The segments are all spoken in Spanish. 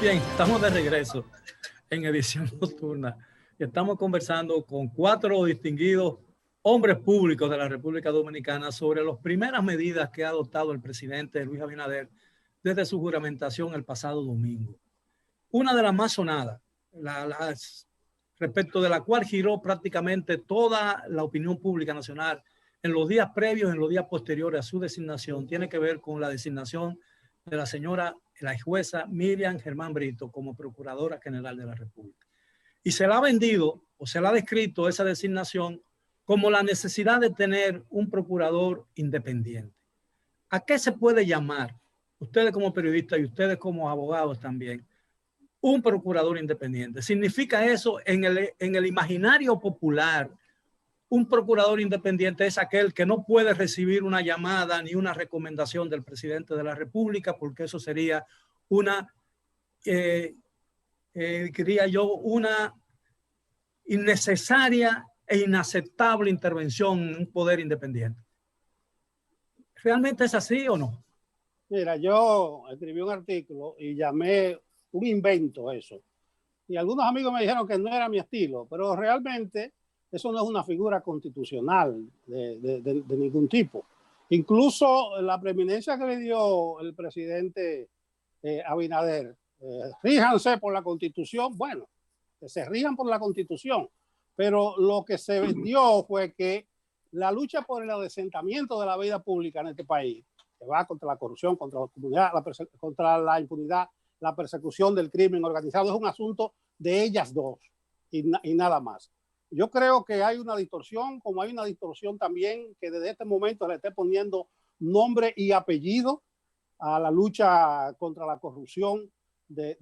Bien, estamos de regreso en edición nocturna y estamos conversando con 4 distinguidos hombres públicos de la República Dominicana sobre las primeras medidas que ha adoptado el presidente Luis Abinader desde su juramentación el pasado domingo. Una de las más sonadas, respecto de la cual giró prácticamente toda la opinión pública nacional en los días previos, en los días posteriores a su designación, tiene que ver con la designación de la señora, la jueza Miriam Germán Brito como Procuradora General de la República. Y se la ha vendido o se la ha descrito esa designación como la necesidad de tener un procurador independiente. ¿A qué se puede llamar, ustedes como periodistas y ustedes como abogados también, un procurador independiente? ¿Significa eso en el imaginario popular? Un procurador independiente es aquel que no puede recibir una llamada ni una recomendación del presidente de la República, porque eso sería una, diría yo, una innecesaria e inaceptable intervención en un poder independiente. ¿Realmente es así o no? Mira, yo escribí un artículo y llamé un invento eso. Y algunos amigos me dijeron que no era mi estilo, pero realmente eso no es una figura constitucional de ningún tipo. Incluso la preeminencia que le dio el presidente Abinader, ríjanse por la Constitución, bueno, que se rijan por la Constitución, pero lo que se vendió fue que la lucha por el adecentamiento de la vida pública en este país, que va contra la corrupción, contra la comunidad, contra la impunidad, la persecución del crimen organizado, es un asunto de ellas dos y nada más. Yo creo que hay una distorsión, como hay una distorsión también que desde este momento le esté poniendo nombre y apellido a la lucha contra la corrupción de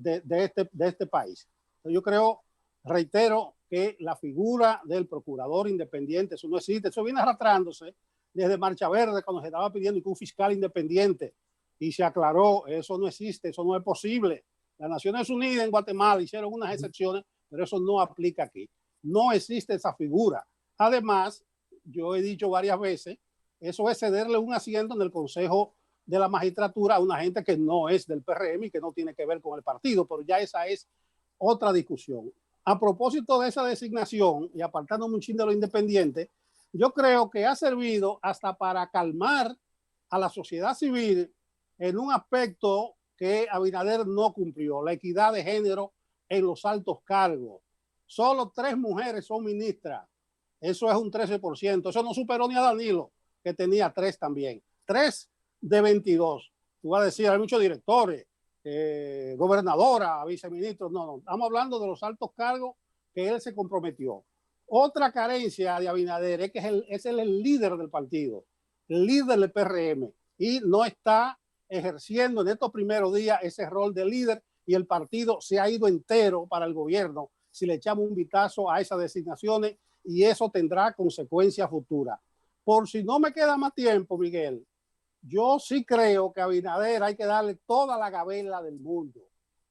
este país. Yo creo, reitero, que la figura del procurador independiente, eso no existe, eso viene arrastrándose desde Marcha Verde, cuando se estaba pidiendo que un fiscal independiente, y se aclaró, eso no existe, eso no es posible. Las Naciones Unidas en Guatemala hicieron unas excepciones, pero eso no aplica aquí. No existe esa figura. Además, yo he dicho varias veces, eso es cederle un asiento en el Consejo de la Magistratura a una gente que no es del PRM y que no tiene que ver con el partido, pero ya esa es otra discusión. A propósito de esa designación, y apartando un chin de lo independiente, yo creo que ha servido hasta para calmar a la sociedad civil en un aspecto que Abinader no cumplió, la equidad de género en los altos cargos. Solo 3 mujeres son ministras. Eso es un 13%. Eso no superó ni a Danilo, que tenía 3 también. 3 de 22. Tú vas a decir, hay muchos directores, gobernadora, viceministros. No, estamos hablando de los altos cargos que él se comprometió. Otra carencia de Abinader es que es el líder del partido, el líder del PRM, y no está ejerciendo en estos primeros días ese rol de líder, y el partido se ha ido entero para el gobierno si le echamos un vistazo a esas designaciones, y eso tendrá consecuencias futuras. Por si no me queda más tiempo, Miguel, yo sí creo que a Abinader hay que darle toda la gabela del mundo.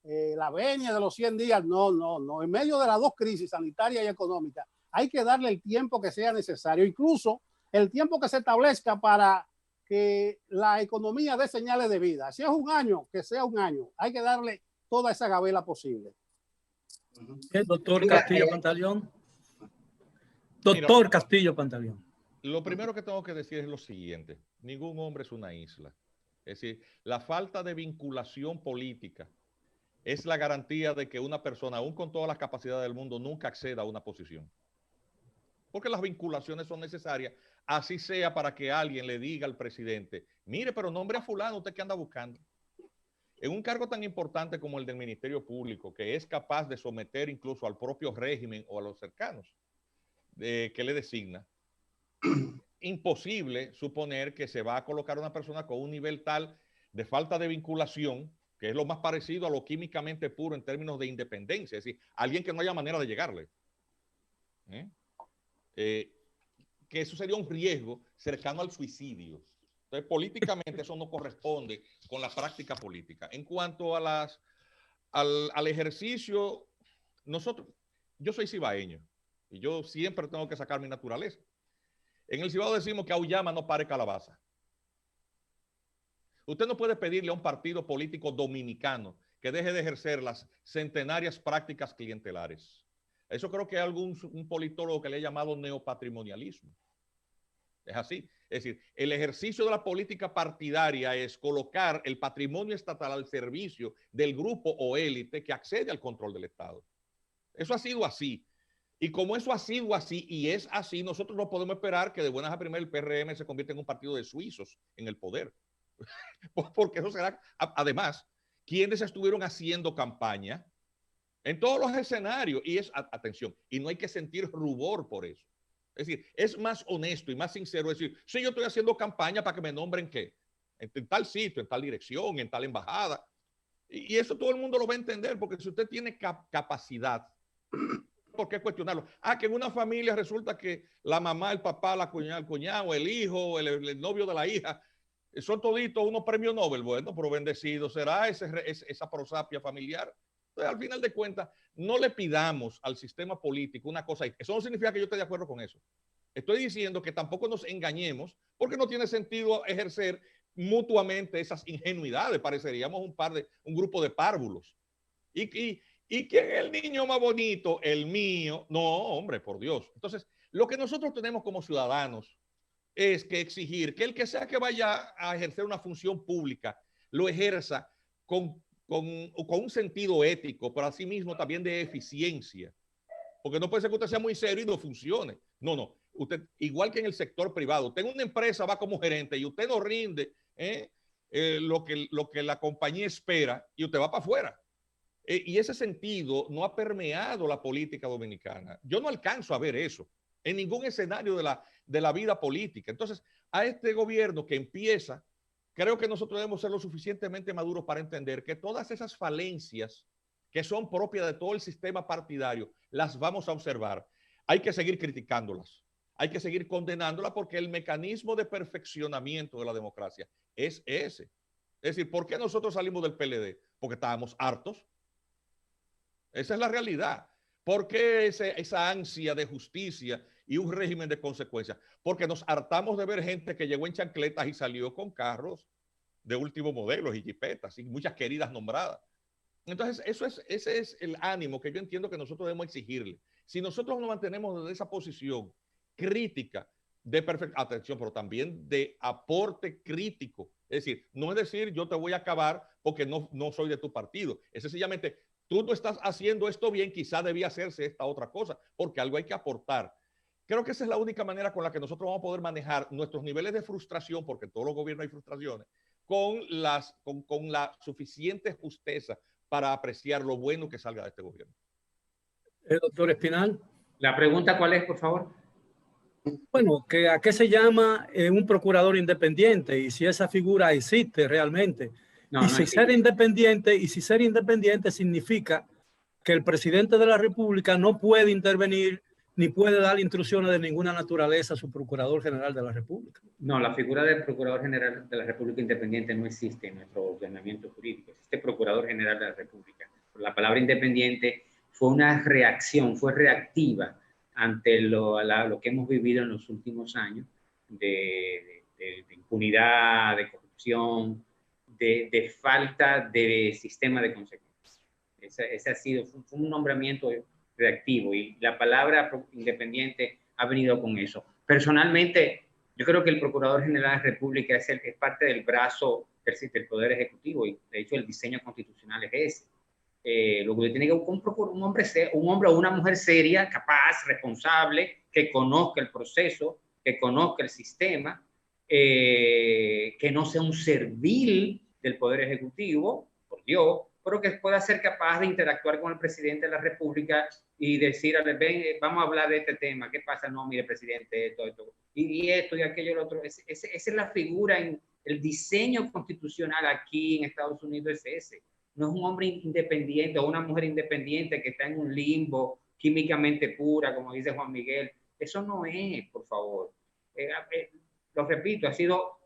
La venia de los 100 días, no. En medio de las 2 crisis, sanitaria y económica, hay que darle el tiempo que sea necesario, incluso el tiempo que se establezca para que la economía dé señales de vida. Si es un año, que sea un año. Hay que darle toda esa gabela posible. Doctor Castillo Pantaleón. Doctor Castillo Pantaleón. Lo primero que tengo que decir es lo siguiente. Ningún hombre es una isla. Es decir, la falta de vinculación política es la garantía de que una persona, aún con todas las capacidades del mundo, nunca acceda a una posición. Porque las vinculaciones son necesarias, así sea para que alguien le diga al presidente, mire, pero nombre a fulano, usted que anda buscando. En un cargo tan importante como el del Ministerio Público, que es capaz de someter incluso al propio régimen o a los cercanos que le designa, imposible suponer que se va a colocar una persona con un nivel tal de falta de vinculación, que es lo más parecido a lo químicamente puro en términos de independencia, es decir, alguien que no haya manera de llegarle. Que eso sería un riesgo cercano al suicidio. Entonces, políticamente eso no corresponde con la práctica política. En cuanto a al ejercicio, yo soy cibaeño y yo siempre tengo que sacar mi naturaleza. En el Cibao decimos que auyama no pare calabaza. Usted no puede pedirle a un partido político dominicano que deje de ejercer las centenarias prácticas clientelares. Eso creo que hay un politólogo que le ha llamado neopatrimonialismo. Es así. Es decir, el ejercicio de la política partidaria es colocar el patrimonio estatal al servicio del grupo o élite que accede al control del Estado. Eso ha sido así. Y como eso ha sido así y es así, nosotros no podemos esperar que de buenas a primeras el PRM se convierta en un partido de suizos en el poder. Porque eso será, además, quienes estuvieron haciendo campaña en todos los escenarios. Y es, atención, y no hay que sentir rubor por eso. Es decir, es más honesto y más sincero decir, sí, yo estoy haciendo campaña para que me nombren ¿qué? En tal sitio, en tal dirección, en tal embajada. Y eso todo el mundo lo va a entender, porque si usted tiene capacidad, ¿por qué cuestionarlo? Ah, que en una familia resulta que la mamá, el papá, la cuñada, el cuñado, el hijo, el novio de la hija, son toditos unos premios Nobel. Bueno, pero bendecido será esa prosapia familiar. Entonces, al final de cuentas, no le pidamos al sistema político una cosa. Eso no significa que yo esté de acuerdo con eso. Estoy diciendo que tampoco nos engañemos, porque no tiene sentido ejercer mutuamente esas ingenuidades. Pareceríamos un grupo de párvulos. ¿Y quién es el niño más bonito? El mío. No, hombre, por Dios. Entonces, lo que nosotros tenemos como ciudadanos es que exigir que el que sea que vaya a ejercer una función pública lo ejerza con un sentido ético, pero asimismo también de eficiencia. Porque no puede ser que usted sea muy serio y no funcione. No, no. Usted, igual que en el sector privado, usted en una empresa va como gerente y usted no rinde lo que la compañía espera y usted va para afuera. Y ese sentido no ha permeado la política dominicana. Yo no alcanzo a ver eso en ningún escenario de la vida política. Entonces, a este gobierno que empieza, creo que nosotros debemos ser lo suficientemente maduros para entender que todas esas falencias que son propias de todo el sistema partidario, las vamos a observar. Hay que seguir criticándolas, hay que seguir condenándolas, porque el mecanismo de perfeccionamiento de la democracia es ese. Es decir, ¿por qué nosotros salimos del PLD? Porque estábamos hartos. Esa es la realidad. ¿Por qué esa ansia de justicia y un régimen de consecuencias? Porque nos hartamos de ver gente que llegó en chancletas y salió con carros de último modelo y jipetas y muchas queridas nombradas. Entonces, ese es el ánimo que yo entiendo que nosotros debemos exigirle. Si nosotros nos mantenemos desde esa posición crítica de atención, pero también de aporte crítico, es decir, no es decir yo te voy a acabar porque no soy de tu partido, es sencillamente tú no estás haciendo esto bien, quizá debía hacerse esta otra cosa, porque algo hay que aportar. Creo que esa es la única manera con la que nosotros vamos a poder manejar nuestros niveles de frustración, porque en todos los gobiernos hay frustraciones, con la suficiente justeza para apreciar lo bueno que salga de este gobierno. Doctor Espinal. La pregunta, ¿cuál es, por favor? Bueno, ¿a qué se llama un procurador independiente? Y si esa figura existe realmente. No, si ser independiente significa que el presidente de la República no puede intervenir ni puede dar instrucciones de ninguna naturaleza a su Procurador General de la República. No, la figura del Procurador General de la República Independiente no existe en nuestro ordenamiento jurídico. Existe Procurador General de la República. La palabra independiente fue una reacción, fue reactiva ante lo que hemos vivido en los últimos años de impunidad, de corrupción, de falta de sistema de consecuencias. Ese ha sido, fue un nombramiento reactivo, y la palabra independiente ha venido con eso. Personalmente, yo creo que el Procurador General de la República es parte del brazo del Poder Ejecutivo, y de hecho el diseño constitucional es ese. Lo que tiene que buscar un hombre o una mujer seria, capaz, responsable, que conozca el proceso, que conozca el sistema, que no sea un servil del Poder Ejecutivo, por Dios, pero que pueda ser capaz de interactuar con el presidente de la República y decirle, ven, vamos a hablar de este tema, ¿qué pasa? No, mire, presidente, esto, y esto y aquello y lo otro. Esa es la figura en el diseño constitucional aquí en Estados Unidos, es ese. No es un hombre independiente o una mujer independiente que está en un limbo químicamente pura, como dice Juan Miguel. Eso no es, por favor. Lo repito, ha sido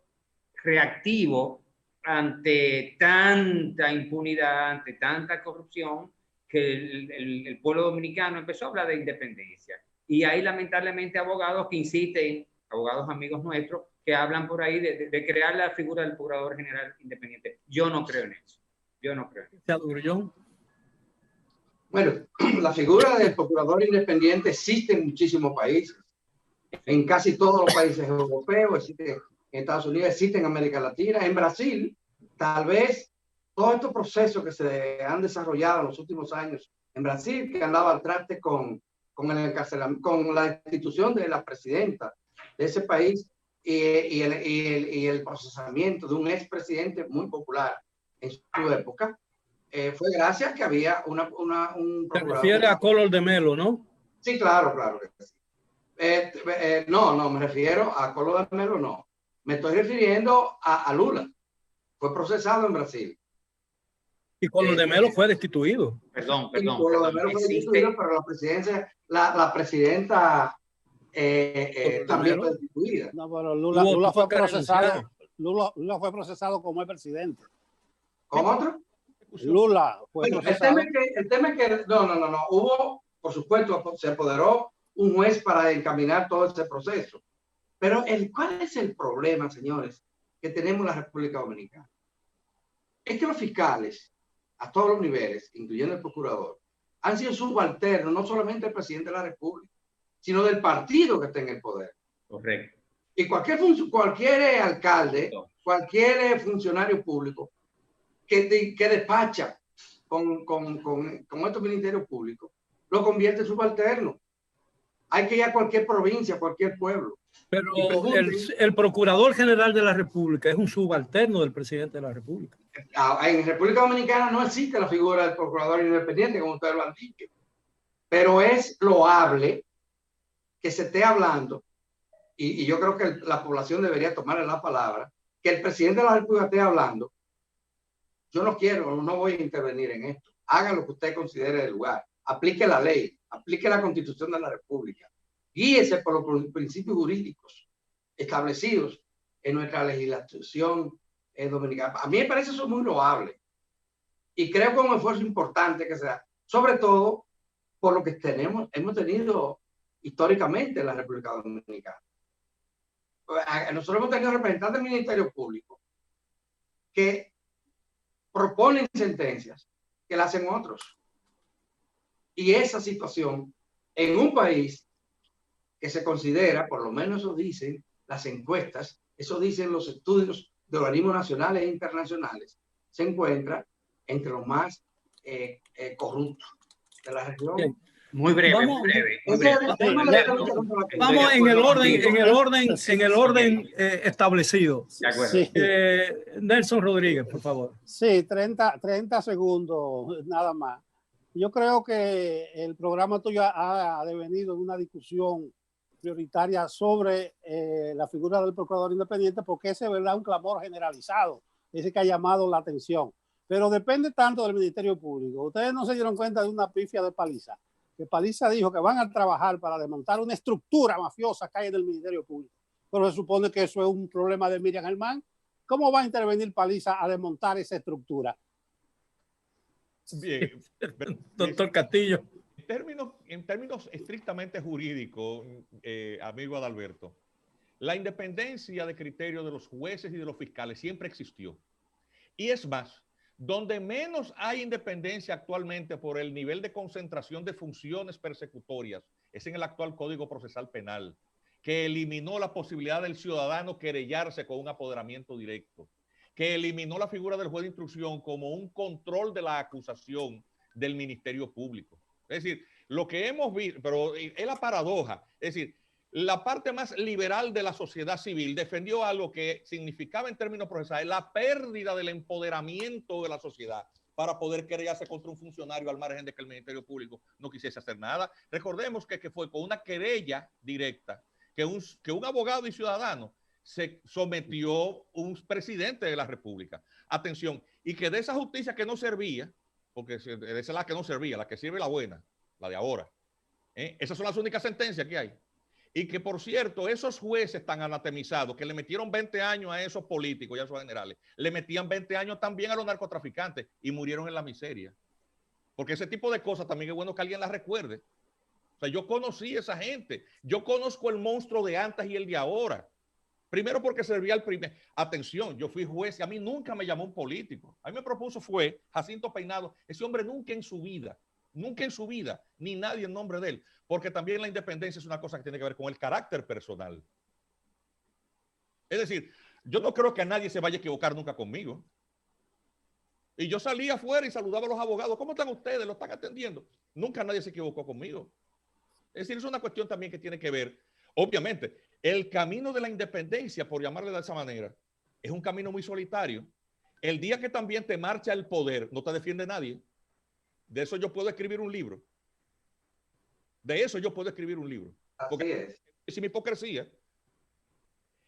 reactivo ante tanta impunidad, ante tanta corrupción, que el pueblo dominicano empezó a hablar de independencia. Y hay lamentablemente abogados que insisten, abogados amigos nuestros, que hablan por ahí de crear la figura del Procurador General independiente. Yo no creo en eso. Yo no creo. Grullón. Bueno, la figura del procurador independiente existe en muchísimos países. En casi todos los países europeos, existe en Estados Unidos, existe en América Latina. En Brasil, tal vez todos estos procesos que se han desarrollado en los últimos años en Brasil, que han dado al traste con la institución de la presidenta de ese país y el procesamiento de un expresidente muy popular en su época, fue gracias a que había un procurador. Se refiere a Collor de Mello, ¿no? Sí, claro que sí. No, me refiero a Collor de Mello, no. Me estoy refiriendo a Lula. Fue procesado en Brasil. Y Collor de Mello fue destituido. Perdón. Collor de Mello fue destituido, pero la presidenta también fue destituida. No, pero Lula fue procesado. Lula fue procesado como el presidente. ¿Cómo otro? Lula fue procesado. El tema es que no. Hubo, por supuesto, se apoderó un juez para encaminar todo ese proceso. Pero ¿cuál es el problema, señores, que tenemos en la República Dominicana? Es que los fiscales, a todos los niveles, incluyendo el procurador, han sido subalternos, no solamente del presidente de la República, sino del partido que está en el poder. Correcto. Y cualquier alcalde, cualquier funcionario público que despacha con estos ministerios públicos, lo convierte en subalterno. Hay que ir a cualquier provincia, a cualquier pueblo. Pero el Procurador General de la República es un subalterno del presidente de la República. En República Dominicana no existe la figura del procurador independiente, como ustedes lo han dicho. Pero es loable que se esté hablando, y yo creo que la población debería tomar la palabra, que el presidente de la República esté hablando. Yo no voy a intervenir en esto. Haga lo que usted considere del lugar. Aplique la ley, aplique la Constitución de la República. Guíese por los principios jurídicos establecidos en nuestra legislación dominicana. A mí me parece eso muy loable. Y creo que es un esfuerzo importante que se da, sobre todo por lo que hemos tenido históricamente en la República Dominicana. Nosotros hemos tenido representantes del Ministerio Público que proponen sentencias que la hacen otros. Y esa situación en un país que se considera, por lo menos eso dicen las encuestas, eso dicen los estudios de organismos nacionales e internacionales, se encuentra entre los más corruptos de la región. Bien. Muy breve. Vamos en el orden establecido. De acuerdo. Sí. Nelson Rodríguez, por favor. Sí, 30 segundos, nada más. Yo creo que el programa tuyo ha devenido en una discusión prioritaria sobre la figura del procurador independiente, porque ese es, ¿verdad?, un clamor generalizado, ese que ha llamado la atención. Pero depende tanto del Ministerio Público. Ustedes no se dieron cuenta de una pifia de Paliza, que Paliza dijo que van a trabajar para desmontar una estructura mafiosa que hay en el Ministerio Público. Pero se supone que eso es un problema de Miriam Germán. ¿Cómo va a intervenir Paliza a desmontar esa estructura? Bien. Doctor Castillo. En términos estrictamente jurídicos, amigo Adalberto, la independencia de criterio de los jueces y de los fiscales siempre existió. Y es más, donde menos hay independencia actualmente por el nivel de concentración de funciones persecutorias es en el actual Código Procesal Penal, que eliminó la posibilidad del ciudadano querellarse con un apoderamiento directo, que eliminó la figura del juez de instrucción como un control de la acusación del Ministerio Público. Es decir, lo que hemos visto, pero es la paradoja, es decir, la parte más liberal de la sociedad civil defendió algo que significaba en términos procesales la pérdida del empoderamiento de la sociedad para poder querellarse contra un funcionario al margen de que el Ministerio Público no quisiese hacer nada. Recordemos que fue con una querella directa que un abogado y ciudadano se sometió un presidente de la República. Atención, y que de esa justicia que no servía, porque esa es la que no servía, la que sirve la buena, la de ahora. Esas son las únicas sentencias que hay. Y que, por cierto, esos jueces tan anatemizados que le metieron 20 años a esos políticos y a esos generales, le metían 20 años también a los narcotraficantes y murieron en la miseria. Porque ese tipo de cosas también es bueno que alguien las recuerde. O sea, yo conocí a esa gente. Yo conozco el monstruo de antes y el de ahora. Primero porque servía al primer... Atención, yo fui juez y a mí nunca me llamó un político. A mí me propuso fue Jacinto Peinado. Ese hombre nunca en su vida, ni nadie en nombre de él. Porque también la independencia es una cosa que tiene que ver con el carácter personal. Es decir, yo no creo que a nadie se vaya a equivocar nunca conmigo. Y yo salía afuera y saludaba a los abogados. ¿Cómo están ustedes? ¿Lo están atendiendo? Nunca nadie se equivocó conmigo. Es decir, es una cuestión también que tiene que ver, obviamente, el camino de la independencia, por llamarle de esa manera, es un camino muy solitario. El día que también te marcha el poder, no te defiende nadie. De eso yo puedo escribir un libro. Porque es mi hipocresía.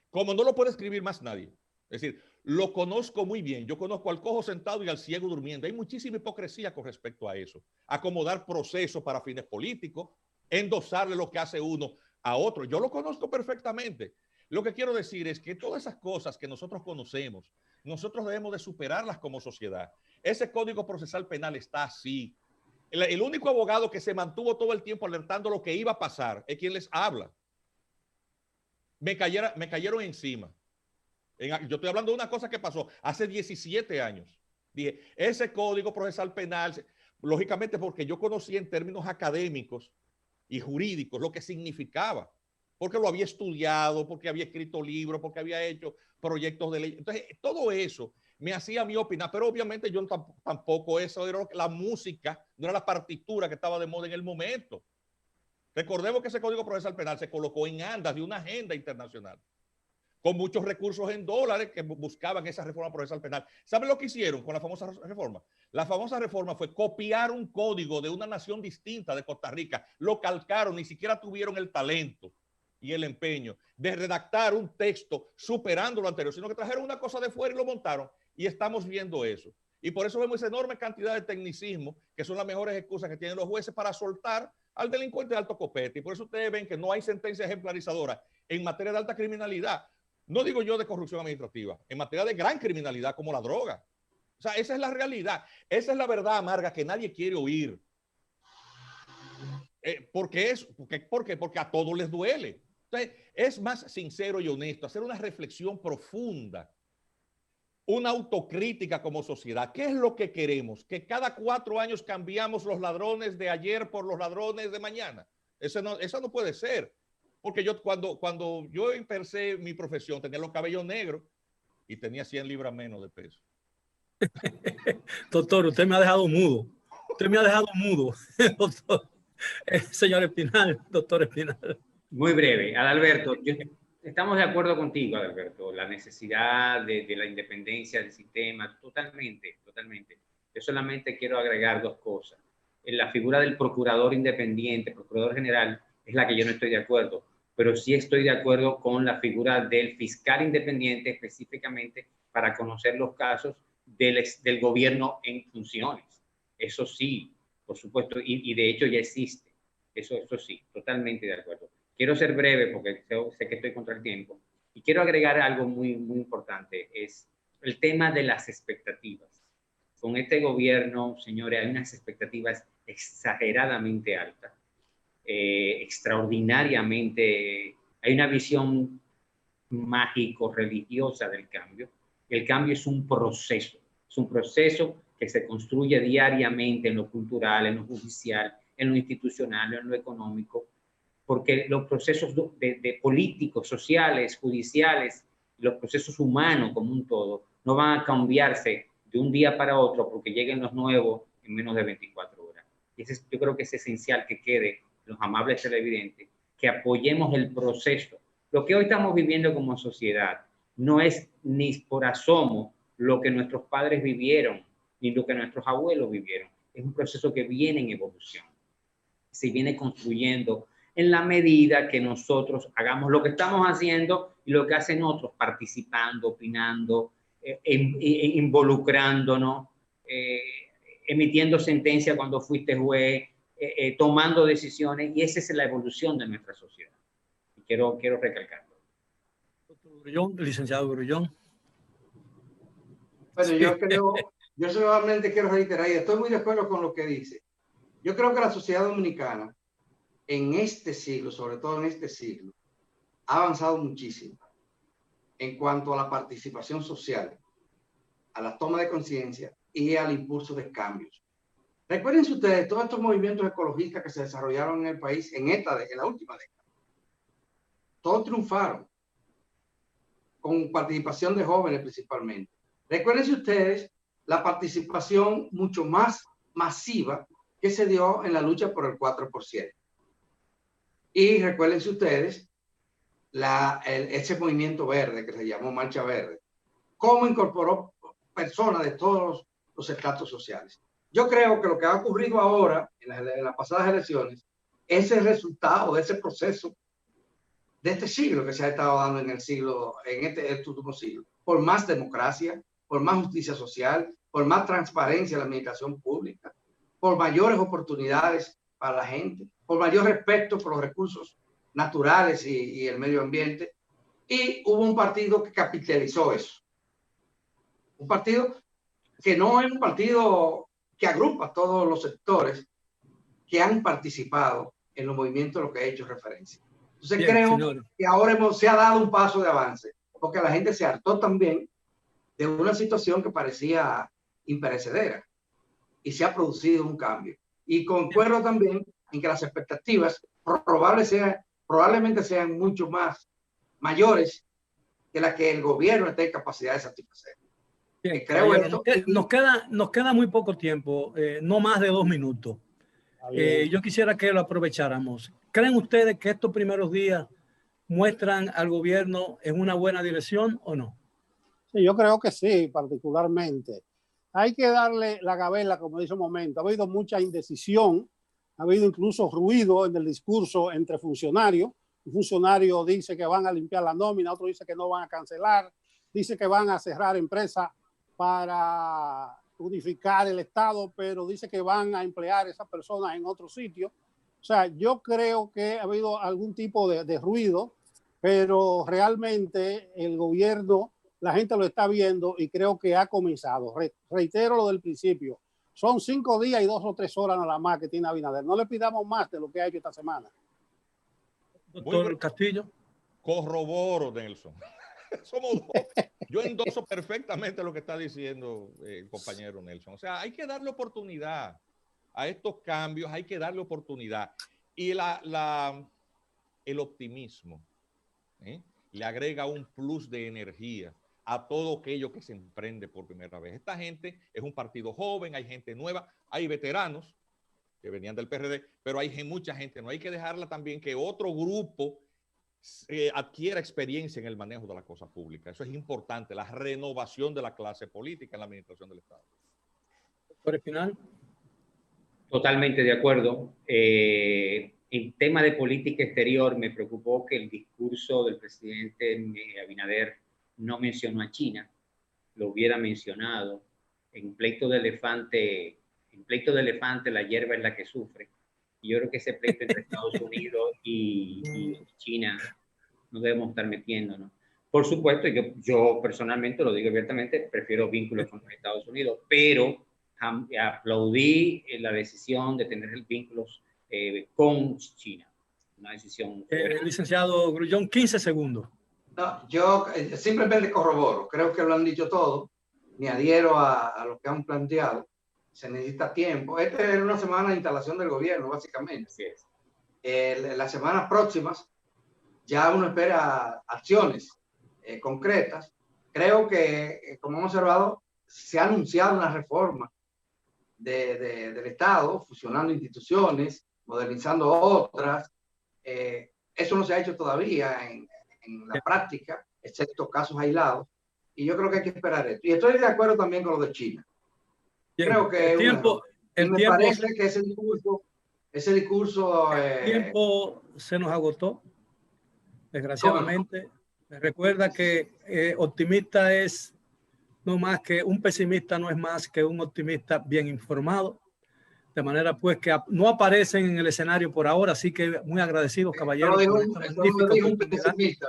Como no lo puede escribir más nadie. Es decir, lo conozco muy bien. Yo conozco al cojo sentado y al ciego durmiendo. Hay muchísima hipocresía con respecto a eso. Acomodar procesos para fines políticos, endosarle lo que hace uno a otro. Yo lo conozco perfectamente. Lo que quiero decir es que todas esas cosas que nosotros conocemos, nosotros debemos de superarlas como sociedad. Ese Código Procesal Penal está así. El único abogado que se mantuvo todo el tiempo alertando lo que iba a pasar es quien les habla. Me cayeron encima. Yo estoy hablando de una cosa que pasó hace 17 años. Dije, ese Código Procesal Penal, lógicamente porque yo conocí en términos académicos y jurídicos lo que significaba, porque lo había estudiado, porque había escrito libros, porque había hecho proyectos de ley. Entonces, todo eso me hacía a mí opinar, pero obviamente yo tampoco eso era la música, no era la partitura que estaba de moda en el momento. Recordemos que ese Código Procesal Penal se colocó en andas de una agenda internacional, con muchos recursos en dólares que buscaban esa reforma procesal penal. ¿Saben lo que hicieron con la famosa reforma? La famosa reforma fue copiar un código de una nación distinta de Costa Rica. Lo calcaron, ni siquiera tuvieron el talento y el empeño de redactar un texto superando lo anterior, sino que trajeron una cosa de fuera y lo montaron. Y estamos viendo eso. Y por eso vemos esa enorme cantidad de tecnicismo, que son las mejores excusas que tienen los jueces para soltar al delincuente de alto copete. Y por eso ustedes ven que no hay sentencia ejemplarizadora en materia de alta criminalidad. No digo yo de corrupción administrativa, en materia de gran criminalidad como la droga. O sea, esa es la realidad. Esa es la verdad amarga que nadie quiere oír. ¿Por qué? Porque a todos les duele. Entonces, es más sincero y honesto hacer una reflexión profunda, una autocrítica como sociedad. ¿Qué es lo que queremos? Que cada 4 años cambiamos los ladrones de ayer por los ladrones de mañana. Eso no puede ser. Porque yo cuando yo empecé mi profesión tenía los cabellos negros y tenía 100 libras menos de peso. Doctor, usted me ha dejado mudo. Doctor. Señor Espinal, doctor Espinal. Muy breve. Adalberto, estamos de acuerdo contigo, Adalberto, la necesidad de la independencia del sistema, totalmente. Yo solamente quiero agregar 2 cosas. En la figura del procurador independiente, procurador general, es la que yo no estoy de acuerdo, pero sí estoy de acuerdo con la figura del fiscal independiente, específicamente para conocer los casos del gobierno en funciones. Eso sí, por supuesto, y de hecho ya existe. Eso sí, totalmente de acuerdo. Quiero ser breve porque sé que estoy contra el tiempo. Y quiero agregar algo muy importante, es el tema de las expectativas. Con este gobierno, señores, hay unas expectativas exageradamente altas. Extraordinariamente, hay una visión mágico-religiosa del cambio. El cambio es un proceso que se construye diariamente en lo cultural, en lo judicial, en lo institucional, en lo económico, porque los procesos de políticos, sociales, judiciales, los procesos humanos como un todo, no van a cambiarse de un día para otro porque lleguen los nuevos en menos de 24 horas. Y yo creo que es esencial que quede, los amables televidentes, que apoyemos el proceso. Lo que hoy estamos viviendo como sociedad no es ni por asomo lo que nuestros padres vivieron, ni lo que nuestros abuelos vivieron. Es un proceso que viene en evolución. Se viene construyendo en la medida que nosotros hagamos lo que estamos haciendo y lo que hacen otros, participando, opinando, involucrándonos, emitiendo sentencia cuando fuiste juez, tomando decisiones, y esa es la evolución de nuestra sociedad. Y quiero recalcarlo. Doctor Grullón, licenciado Grullón. Bueno, yo solamente quiero reiterar, y estoy muy de acuerdo con lo que dice. Yo creo que la sociedad dominicana, en este siglo, sobre todo en este siglo, ha avanzado muchísimo. en cuanto a la participación social, a la toma de conciencia y al impulso de cambios. Recuérdense ustedes todos estos movimientos ecologistas que se desarrollaron en el país en la última década. Todos triunfaron con participación de jóvenes principalmente. Recuérdense ustedes la participación mucho más masiva que se dio en la lucha por el 4%. Y recuérdense ustedes ese movimiento verde que se llamó Marcha Verde, cómo incorporó personas de todos los estratos sociales. Yo creo que lo que ha ocurrido ahora en las pasadas elecciones es el resultado de ese proceso de este siglo que se ha estado dando en este último siglo, por más democracia, por más justicia social, por más transparencia en la administración pública, por mayores oportunidades para la gente, por mayor respeto por los recursos naturales y el medio ambiente. Y hubo un partido que capitalizó eso. Un partido que no es un partido que agrupa a todos los sectores que han participado en los movimientos a los que he hecho referencia. Entonces bien, creo señor, que ahora se ha dado un paso de avance, porque la gente se hartó también de una situación que parecía imperecedera y se ha producido un cambio. Y concuerdo también en que las expectativas probablemente sean mucho más mayores que las que el gobierno esté en capacidad de satisfacer. Bien, creo esto. Nos queda muy poco tiempo, no más de 2 minutos. Yo quisiera que lo aprovecháramos. ¿Creen ustedes que estos primeros días muestran al gobierno en una buena dirección o no? Sí, yo creo que sí, particularmente. Hay que darle la gabela, como dice un momento. Ha habido mucha indecisión, ha habido incluso ruido en el discurso entre funcionarios. Un funcionario dice que van a limpiar la nómina, otro dice que no van a cancelar, dice que van a cerrar empresas para unificar el Estado, pero dice que van a emplear a esas personas en otro sitio. O sea, yo creo que ha habido algún tipo de ruido, pero realmente el gobierno, la gente lo está viendo y creo que ha comenzado. Reitero lo del principio. Son 5 días y 2 o 3 horas nada más que tiene Abinader. No le pidamos más de lo que ha hecho esta semana. Doctor Castillo. Corroboro, Nelson. Somos dos. Yo endoso perfectamente lo que está diciendo el compañero Nelson. O sea, hay que darle oportunidad a estos cambios, hay que darle oportunidad. Y el optimismo le agrega un plus de energía a todo aquello que se emprende por primera vez. Esta gente es un partido joven, hay gente nueva, hay veteranos que venían del PRD, pero hay mucha gente, no hay que dejarla también que otro grupo adquiera experiencia en el manejo de la cosa pública. Eso es importante, la renovación de la clase política en la administración del Estado. Por el final. Totalmente de acuerdo. En tema de política exterior, me preocupó que el discurso del presidente Abinader no mencionó a China, lo hubiera mencionado. En pleito de elefante, la hierba es la que sufre. Y yo creo que ese pleito entre Estados Unidos y China no debemos estar metiéndonos. Por supuesto, yo personalmente lo digo abiertamente, prefiero vínculos con los Estados Unidos, pero aplaudí la decisión de tener vínculos con China. Una decisión. Licenciado Grullón, 15 segundos. No, yo simplemente corroboro. Creo que lo han dicho todo. Me adhiero a lo que han planteado. Se necesita tiempo. Esta es una semana de instalación del gobierno, básicamente. Así es. Las semanas próximas ya uno espera acciones concretas. Creo que, como hemos observado, se ha anunciado una reforma del Estado, fusionando instituciones, modernizando otras. Eso no se ha hecho todavía en la práctica, excepto casos aislados. Y yo creo que hay que esperar esto. Y estoy de acuerdo también con lo de China. Bien, creo que me parece que ese discurso el tiempo se nos agotó, desgraciadamente. Me recuerda que optimista es no más que un pesimista, no es más que un optimista bien informado. De manera pues que no aparecen en el escenario por ahora, así que muy agradecidos, caballeros. Un pesimista.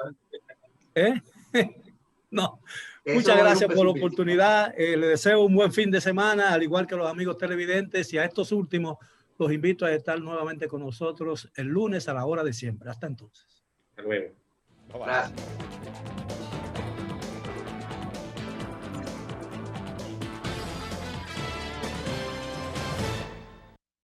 No. Muchas gracias por la oportunidad. Le deseo un buen fin de semana, al igual que los amigos televidentes, y a estos últimos los invito a estar nuevamente con nosotros el lunes a la hora de siempre. Hasta entonces. Hasta luego. Gracias.